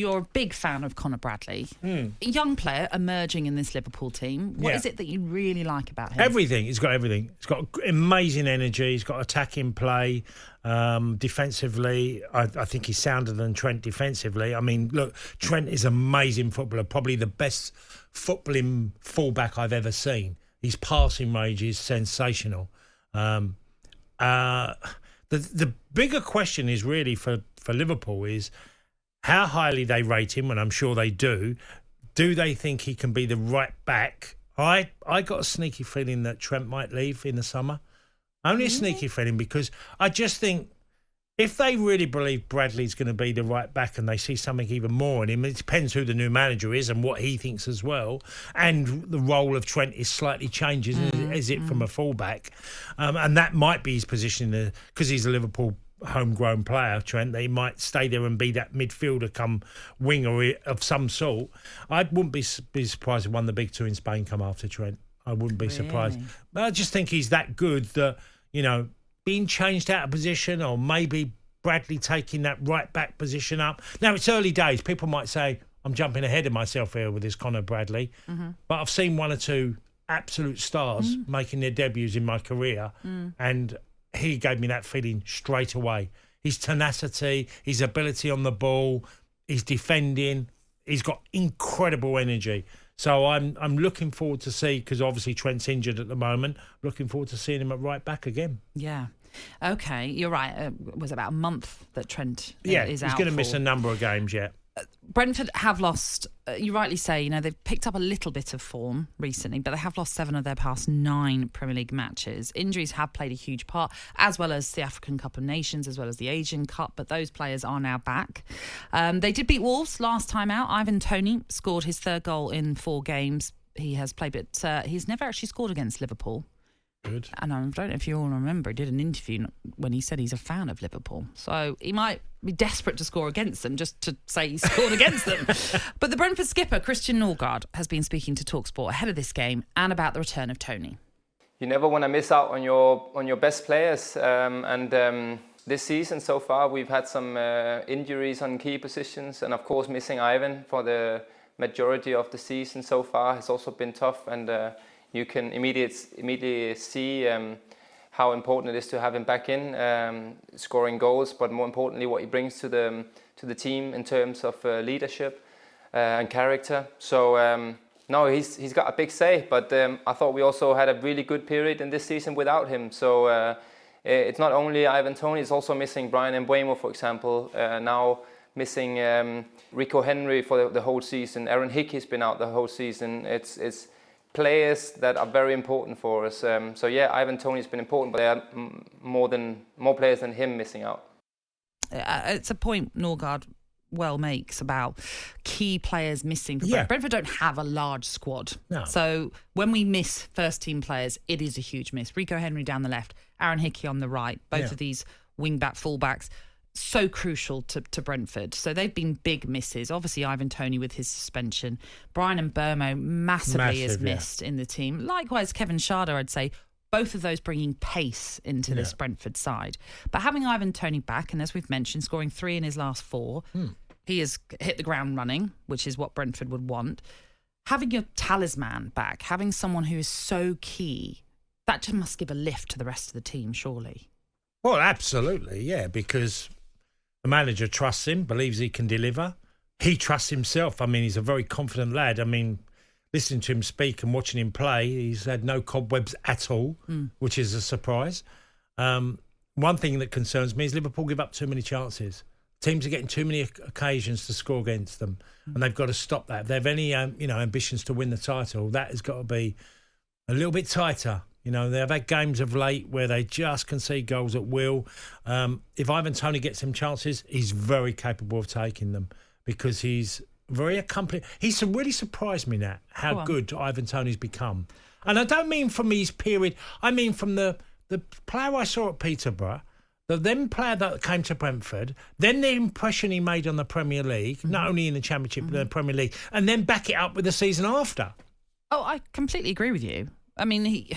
you're a big fan of Conor Bradley. A young player emerging in this Liverpool team. What is it that you really like about him? Everything. He's got everything. He's got amazing energy. He's got attacking play. Defensively, I think he's sounder than Trent defensively. I mean, look, Trent is an amazing footballer, probably the best footballing fullback I've ever seen. His passing range is sensational. The bigger question is really for Liverpool is how highly they rate him, and I'm sure they do. Do they think he can be the right back? I got a sneaky feeling that Trent might leave in the summer. Only a sneaky feeling, because I just think if they really believe Bradley's going to be the right back and they see something even more in him, it depends who the new manager is and what he thinks as well. And the role of Trent is slightly changes, is it, from a fullback? And that might be his position because he's a Liverpool homegrown player, Trent, that he might stay there and be that midfielder come winger of some sort. I wouldn't be surprised if one of the big two in Spain come after Trent. I wouldn't be surprised. But I just think he's that good that, being changed out of position, or maybe Bradley taking that right back position up. Now, it's early days. People might say, I'm jumping ahead of myself here with this Conor Bradley. But I've seen one or two absolute stars making their debuts in my career. And he gave me that feeling straight away. His tenacity, his ability on the ball, his defending, he's got incredible energy. So I'm looking forward to see, because obviously Trent's injured at the moment, looking forward to seeing him at right back again. Yeah. Okay, you're right. It was about a month that Trent is out. Yeah, he's going to miss a number of games yet. Brentford have lost, you rightly say, they've picked up a little bit of form recently, but they have lost 7 of their past 9 Premier League matches. Injuries have played a huge part, as well as the African Cup of Nations, as well as the Asian Cup, but those players are now back. They did beat Wolves last time out. Ivan Toney scored his 3rd goal in 4 games he has played, but he's never actually scored against Liverpool. Good. And I don't know if you all remember, he did an interview when he said he's a fan of Liverpool. So he might be desperate to score against them just to say he scored against them. But the Brentford skipper, Christian Norgard, has been speaking to talkSPORT ahead of this game and about the return of Toney. You never want to miss out on your best players. This season so far, we've had some injuries on key positions. And of course, missing Ivan for the majority of the season so far has also been tough. And you can immediately see how important it is to have him back in, scoring goals, but more importantly, what he brings to the team in terms of leadership and character. So no, he's got a big say, but I thought we also had a really good period in this season without him. So it's not only Ivan Toney, it's also missing Brian Mbeumo, for example. Now missing Rico Henry for the whole season. Aaron Hickey's been out the whole season. It's players that are very important for us. So yeah, Ivan Toney's been important, but there are more players than him missing out. It's a point Norgard well makes about key players missing. Brentford don't have a large squad. No. So when we miss first team players, it is a huge miss. Rico Henry down the left, Aaron Hickey on the right, both of these wing-back, full-backs, so crucial to Brentford. So they've been big misses. Obviously, Ivan Toney with his suspension. Brian Mbeumo massively is missed in the team. Likewise, Kevin Schade, I'd say, both of those bringing pace into this Brentford side. But having Ivan Toney back, and as we've mentioned, scoring 3 in his last 4, he has hit the ground running, which is what Brentford would want. Having your talisman back, having someone who is so key, that just must give a lift to the rest of the team, surely. Well, absolutely, yeah, because the manager trusts him, believes he can deliver. He trusts himself. I mean, he's a very confident lad. I mean, listening to him speak and watching him play, he's had no cobwebs at all, which is a surprise. One thing that concerns me is Liverpool give up too many chances. Teams are getting too many occasions to score against them, and they've got to stop that. If they have any, ambitions to win the title, that has got to be a little bit tighter. They've had games of late where they just concede goals at will. If Ivan Toney gets some chances, he's very capable of taking them because he's very accomplished. He's really surprised me now how good Ivan Toney's become. And I don't mean from his period. I mean from the player I saw at Peterborough, the then player that came to Brentford, then the impression he made on the Premier League, not only in the Championship, but in the Premier League, and then back it up with the season after. Oh, I completely agree with you. I mean,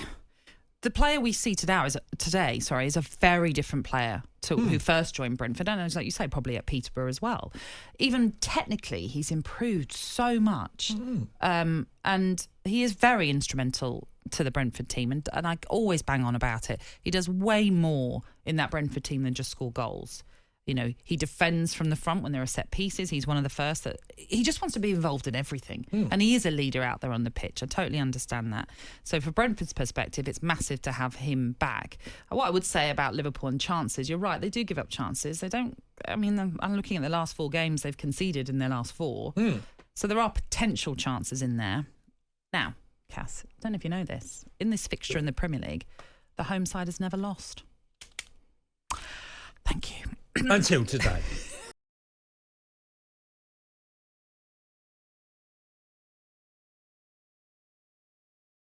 the player we see today is a very different player to who first joined Brentford. And like you say, probably at Peterborough as well. Even technically, he's improved so much. And he is very instrumental to the Brentford team. And I always bang on about it. He does way more in that Brentford team than just score goals. You know, he defends from the front when there are set pieces. He's one of the first that he just wants to be involved in everything. And he is a leader out there on the pitch. I totally understand that. So from Brentford's perspective, it's massive to have him back. What I would say about Liverpool and chances, you're right, they do give up chances. They don't, I mean, I'm looking at the last 4 games they've conceded in their last 4. So there are potential chances in there. Now, Cass, I don't know if you know this. In this fixture in the Premier League, the home side has never lost. Thank you. Until today.